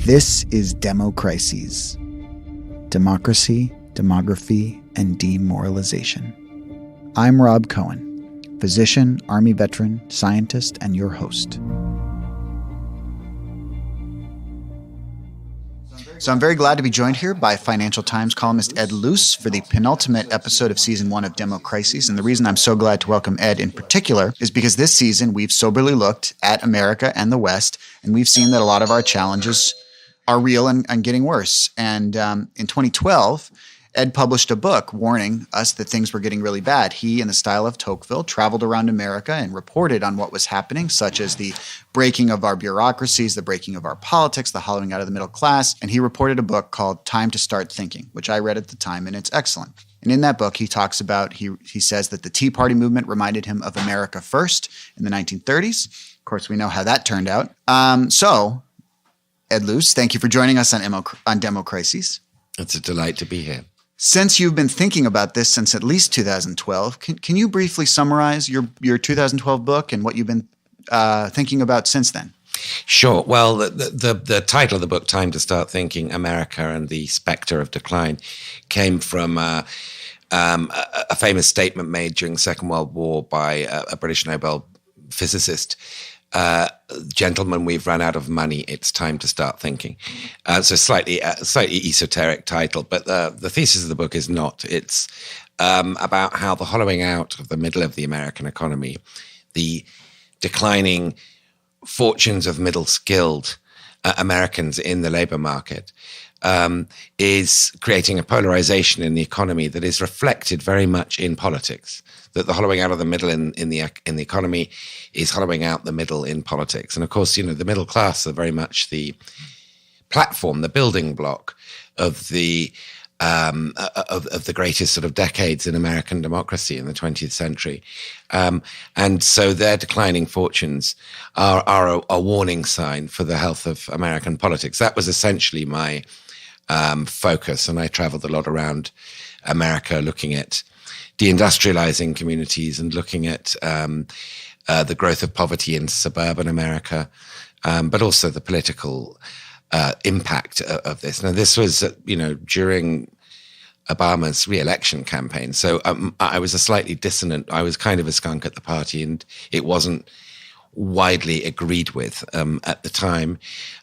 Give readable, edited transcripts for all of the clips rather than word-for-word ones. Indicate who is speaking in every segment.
Speaker 1: This is Democrises. Democracy, Demography, and Demoralization. I'm Rob Cohen, physician, Army veteran, scientist, and your host. So I'm very glad to be joined here by Financial Times columnist Ed Luce for the penultimate episode of Season 1 of Democrises. And the reason I'm so glad to welcome Ed in particular is because this season we've soberly looked at America and the West, and we've seen that a lot of our challenges are real and getting worse. And in 2012, Ed published a book warning us that things were getting really bad. He, in the style of Tocqueville, traveled around America and reported on what was happening, such as the breaking of our bureaucracies, the breaking of our politics, the hollowing out of the middle class. And he reported a book called Time to Start Thinking, which I read at the time, and it's excellent. And in that book, he talks about, he says that the Tea Party movement reminded him of America First in the 1930s. Of course, we know how that turned out. So, Ed Luce, thank you for joining us on Democrises.
Speaker 2: It's a delight to be here.
Speaker 1: Since you've been thinking about this since at least 2012, can you briefly summarize your 2012 book and what you've been thinking about since then?
Speaker 2: Sure. Well, the title of the book, Time to Start Thinking, America and the Spectre of Decline, came from a famous statement made during the Second World War by a British Nobel physicist. Gentlemen, we've run out of money. It's time to start thinking. So slightly esoteric title, but the thesis of the book is not. It's about how the hollowing out of the middle of the American economy, the declining fortunes of middle-skilled Americans in the labor market, is creating a polarization in the economy that is reflected very much in politics. That the hollowing out of the middle in the economy is hollowing out the middle in politics. And of course, the middle class are very much the platform, the building block of the greatest sort of decades in American democracy in the 20th century. And so their declining fortunes are a warning sign for the health of American politics. That was essentially my focus. And I traveled a lot around America looking at deindustrializing communities and looking at the growth of poverty in suburban America, but also the political impact of this. Now, this was, during Obama's re-election campaign. So I was a slightly dissonant, I was kind of a skunk at the party, and it wasn't widely agreed with at the time.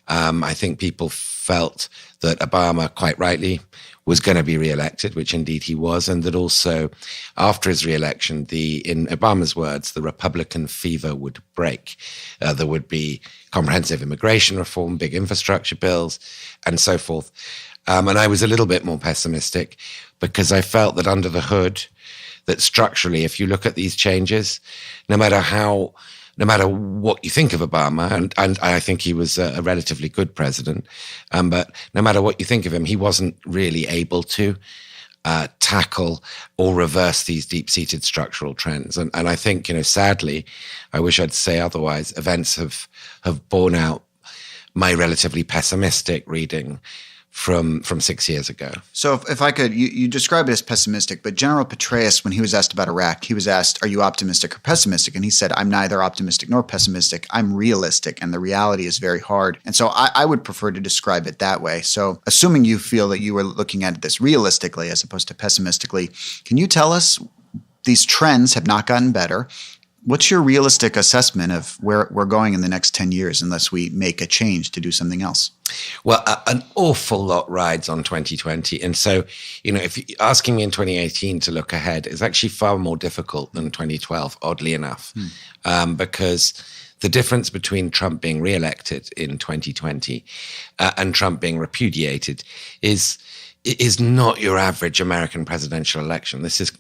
Speaker 2: I think people felt that Obama, quite rightly, was going to be re-elected, which indeed he was, and that also after his re-election, in Obama's words, the Republican fever would break. There would be comprehensive immigration reform, big infrastructure bills, and so forth. And I was a little bit more pessimistic because I felt that under the hood, that structurally, if you look at these changes, no matter what you think of Obama, and I think he was a relatively good president, but no matter what you think of him, he wasn't really able to tackle or reverse these deep-seated structural trends. And I think, sadly, I wish I'd say otherwise, events have borne out my relatively pessimistic reading from 6 years ago.
Speaker 1: So if I could, you describe it as pessimistic, but General Petraeus, when he was asked about Iraq, he was asked, are you optimistic or pessimistic? And he said, I'm neither optimistic nor pessimistic. I'm realistic, and the reality is very hard. And so I would prefer to describe it that way. So assuming you feel that you were looking at this realistically as opposed to pessimistically, can you tell us these trends have not gotten better? What's your realistic assessment of where we're going in the next 10 years unless we make a change to do something else?
Speaker 2: Well, an awful lot rides on 2020. And so, if you're asking me in 2018 to look ahead, is actually far more difficult than 2012, oddly enough, because the difference between Trump being reelected in 2020 and Trump being repudiated is not your average American presidential election. This is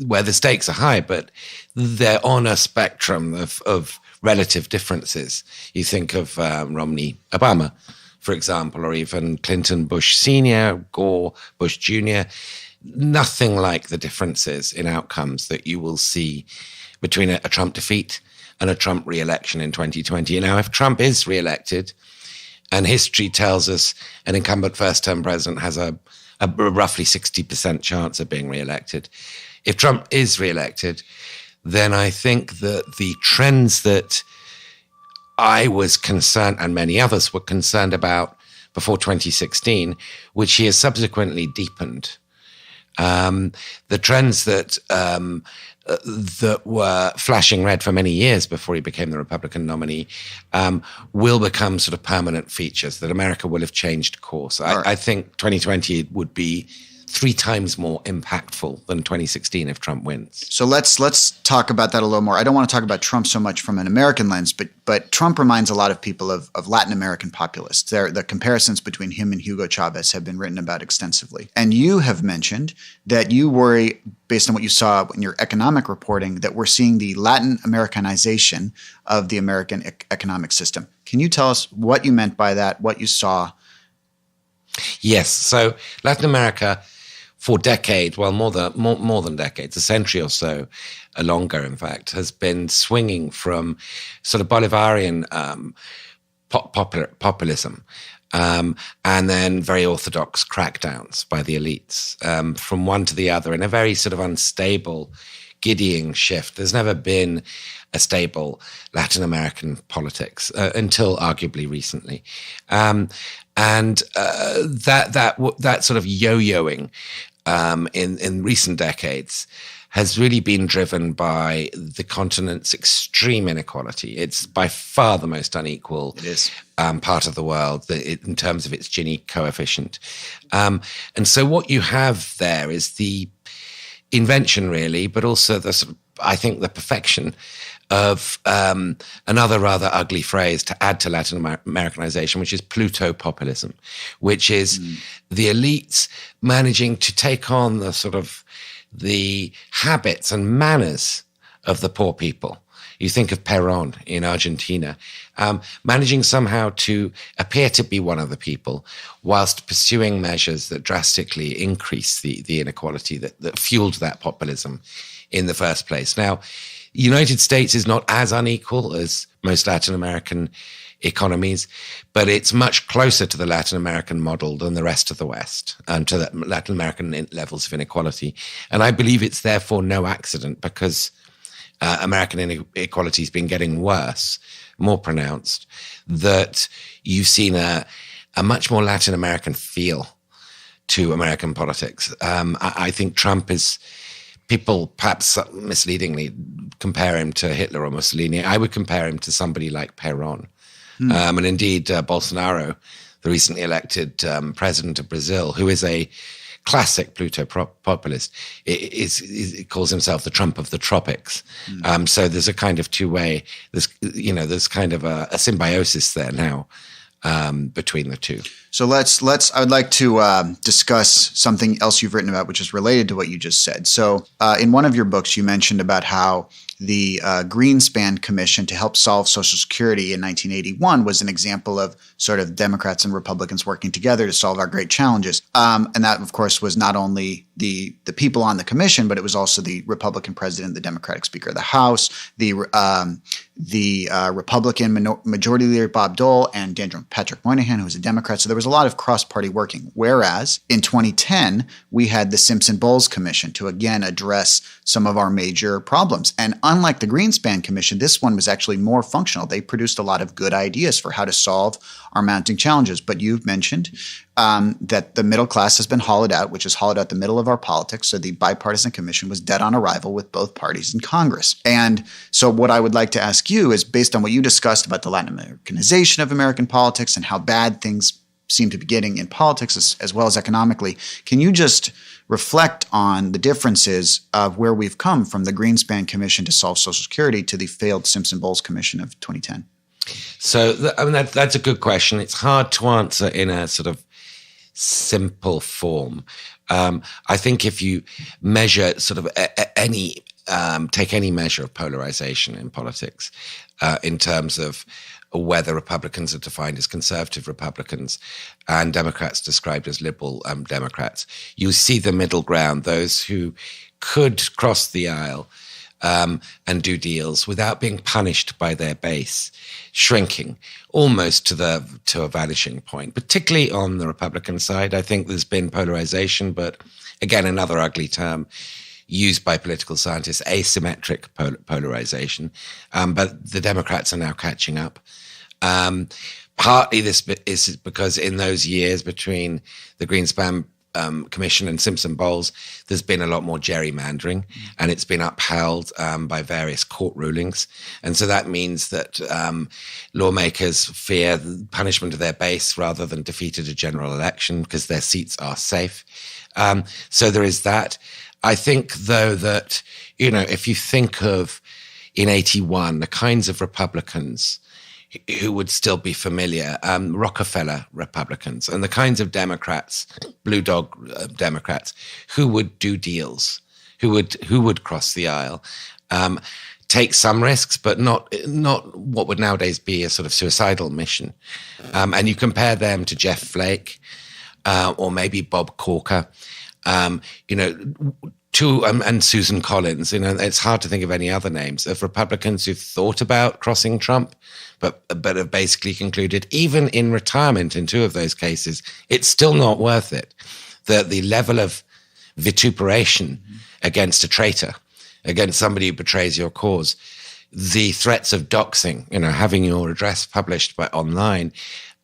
Speaker 2: where the stakes are high, but they're on a spectrum of relative differences. You think of Romney, Obama, for example, or even Clinton, Bush Sr., Gore, Bush Jr. Nothing like the differences in outcomes that you will see between a Trump defeat and a Trump re-election in 2020. Now, if Trump is re-elected, and history tells us an incumbent first-term president has a roughly 60% chance of being re-elected. If Trump is re-elected, then I think that the trends that I was concerned and many others were concerned about before 2016, which he has subsequently deepened. The trends that were flashing red for many years before he became the Republican nominee will become sort of permanent features, that America will have changed course. I think 2020 would be 3 times more impactful than 2016 if Trump wins.
Speaker 1: So let's talk about that a little more. I don't want to talk about Trump so much from an American lens, but Trump reminds a lot of people of Latin American populists. The comparisons between him and Hugo Chavez have been written about extensively. And you have mentioned that you worry, based on what you saw in your economic reporting, that we're seeing the Latin-Americanization of the American economic system. Can you tell us what you meant by that, what you saw?
Speaker 2: Yes. So Latin America, for decades, well, more than decades, a century or so, longer, in fact, has been swinging from sort of Bolivarian populism and then very orthodox crackdowns by the elites from one to the other in a very sort of unstable, giddying shift. There's never been a stable Latin American politics until arguably recently. And that sort of yo-yoing in recent decades has really been driven by the continent's extreme inequality. It's by far the most unequal part of the world in terms of its Gini coefficient. And so what you have there is the invention, really, but also the sort of, I think, the perfection of another rather ugly phrase to add to Latin-Americanization, which is Pluto-populism, which is the elites managing to take on the sort of the habits and manners of the poor people. You think of Perón in Argentina, managing somehow to appear to be one of the people whilst pursuing measures that drastically increase the inequality that fueled that populism in the first place. Now, the United States is not as unequal as most Latin American economies, but it's much closer to the Latin American model than the rest of the West, to the Latin American levels of inequality. And I believe it's therefore no accident, because American inequality has been getting worse, more pronounced, that you've seen a much more Latin American feel to American politics. I think Trump is... People perhaps misleadingly compare him to Hitler or Mussolini. I would compare him to somebody like Perón. And indeed, Bolsonaro, the recently elected president of Brazil, who is a classic Pluto populist, he calls himself the Trump of the tropics. So there's a kind of two-way, there's kind of a symbiosis there now between the two.
Speaker 1: So I would like to discuss something else you've written about, which is related to what you just said. So in one of your books, you mentioned about how the Greenspan Commission to help solve Social Security in 1981 was an example of sort of Democrats and Republicans working together to solve our great challenges. And that, of course, was not only the people on the commission, but it was also the Republican president, the Democratic Speaker of the House, the Republican Majority Leader Bob Dole, and Daniel Patrick Moynihan, who was a Democrat. So there was a lot of cross-party working. Whereas in 2010, we had the Simpson-Bowles Commission to again address some of our major problems. And unlike the Greenspan Commission, this one was actually more functional. They produced a lot of good ideas for how to solve our mounting challenges. But you've mentioned that the middle class has been hollowed out, which is hollowed out the middle of our politics. So the bipartisan commission was dead on arrival with both parties in Congress. And so what I would like to ask you is, based on what you discussed about the Latin-Americanization of American politics and how bad things seem to be getting in politics as well as economically, can you just reflect on the differences of where we've come from the Greenspan Commission to solve Social Security to the failed Simpson-Bowles Commission of 2010?
Speaker 2: So that's a good question. It's hard to answer in a sort of simple form. I think if you measure sort of take any measure of polarization in politics in terms of whether Republicans are defined as conservative Republicans and Democrats described as liberal Democrats, you see the middle ground, those who could cross the aisle and do deals without being punished by their base, shrinking almost to a vanishing point, particularly on the Republican side. I think there's been polarization, but again, another ugly term used by political scientists, asymmetric polarization. But the Democrats are now catching up. Partly this is because in those years between the Greenspan Commission and Simpson-Bowles, there's been a lot more gerrymandering, and it's been upheld by various court rulings. And so that means that lawmakers fear the punishment of their base rather than defeat at a general election because their seats are safe. So there is that. I think, though, that, if you think of in 81, the kinds of Republicans who would still be familiar, Rockefeller Republicans, and the kinds of Democrats, blue dog Democrats, who would do deals, who would cross the aisle, take some risks, but not what would nowadays be a sort of suicidal mission. And you compare them to Jeff Flake, or maybe Bob Corker, and Susan Collins. It's hard to think of any other names of Republicans who've thought about crossing Trump, but have basically concluded, even in retirement in two of those cases, it's still not worth it. The level of vituperation against a traitor, against somebody who betrays your cause, the threats of doxing, having your address published online,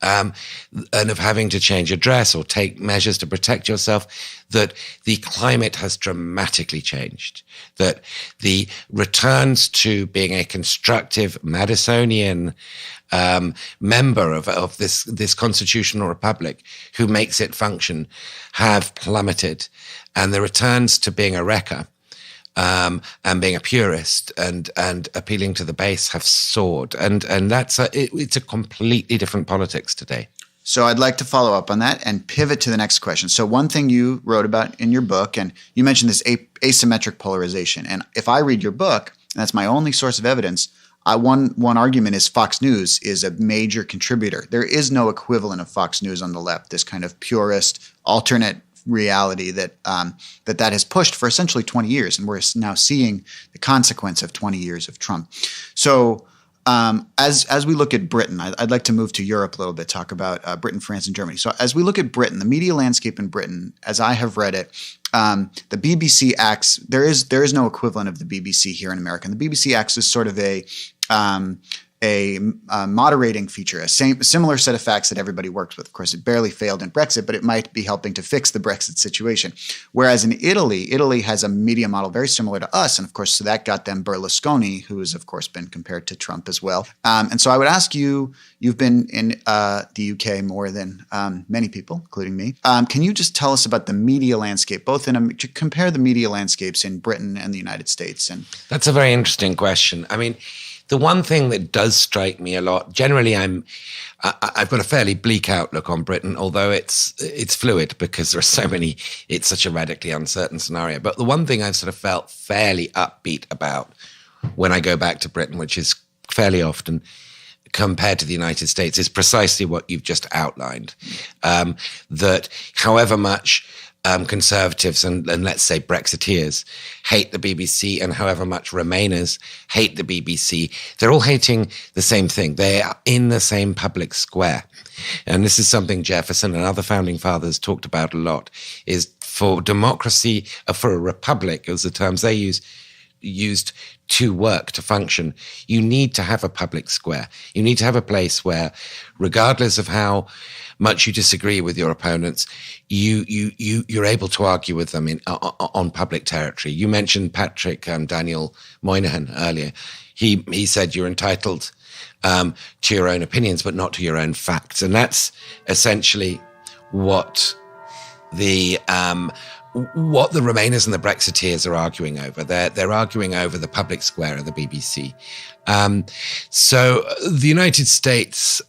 Speaker 2: and of having to change address or take measures to protect yourself, that the climate has dramatically changed, that the returns to being a constructive Madisonian member of this constitutional republic who makes it function have plummeted, and the returns to being a wrecker and being a purist and appealing to the base have soared. And it's a completely different politics today.
Speaker 1: So I'd like to follow up on that and pivot to the next question. So one thing you wrote about in your book, and you mentioned this asymmetric polarization. And if I read your book, and that's my only source of evidence, one argument is Fox News is a major contributor. There is no equivalent of Fox News on the left, this kind of purist, alternate reality that has pushed for essentially 20 years, and we're now seeing the consequence of 20 years of Trump. So as we look at Britain, I'd like to move to Europe a little bit, talk about Britain, France, and Germany. So as we look at Britain, the media landscape in Britain, as I have read it, the BBC acts, there is no equivalent of the BBC here in America. And the BBC acts as sort of a moderating feature, a similar set of facts that everybody works with. Of course, it barely failed in Brexit, but it might be helping to fix the Brexit situation. Whereas in Italy has a media model very similar to us. And of course, so that got them Berlusconi, who has, of course, been compared to Trump as well. And so I would ask you, you've been in the UK more than many people, including me. Can you just tell us about the media landscape, compare the media landscapes in Britain and the United States? And
Speaker 2: that's a very interesting question. I mean, the one thing that does strike me a lot, generally I've got a fairly bleak outlook on Britain, although it's fluid because there are so many, it's such a radically uncertain scenario. But the one thing I've sort of felt fairly upbeat about when I go back to Britain, which is fairly often compared to the United States, is precisely what you've just outlined. That however much conservatives and let's say Brexiteers hate the BBC, and however much Remainers hate the BBC, they're all hating the same thing. They are in the same public square. And this is something Jefferson and other founding fathers talked about a lot, is for democracy, for a republic, as the terms they used to work, to function, you need to have a public square. You need to have a place where, regardless of how much you disagree with your opponents, you're able to argue with them on public territory. You mentioned Patrick Daniel Moynihan earlier. He said you're entitled to your own opinions, but not to your own facts, and that's essentially what the Remainers and the Brexiteers are arguing over. They're arguing over the public square of the BBC. So the United States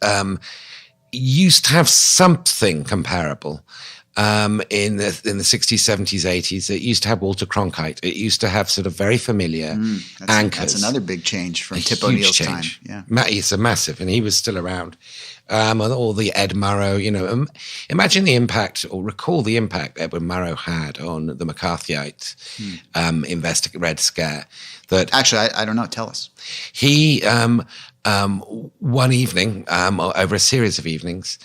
Speaker 2: used to have something comparable in the 60s, 70s, 80s. It used to have Walter Cronkite. It used to have sort of very familiar anchors.
Speaker 1: That's another big change from Tip O'Neill's time. Yeah,
Speaker 2: it's a massive, and he was still around. Or the Ed Murrow, imagine the impact, or recall the impact Edwin Murrow had on the McCarthyite Red Scare. That
Speaker 1: actually, I don't know. Tell us.
Speaker 2: He one evening, over a series of evenings,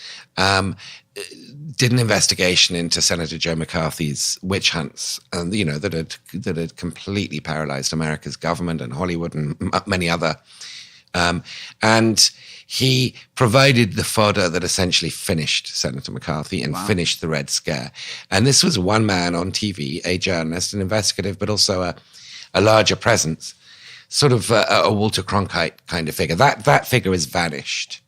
Speaker 2: did an investigation into Senator Joe McCarthy's witch hunts, and that had completely paralyzed America's government and Hollywood and many other. And he provided the fodder that essentially finished Senator McCarthy and finished the Red Scare. And this was one man on TV, a journalist, an investigative, but also a larger presence, sort of a Walter Cronkite kind of figure. That figure has vanished.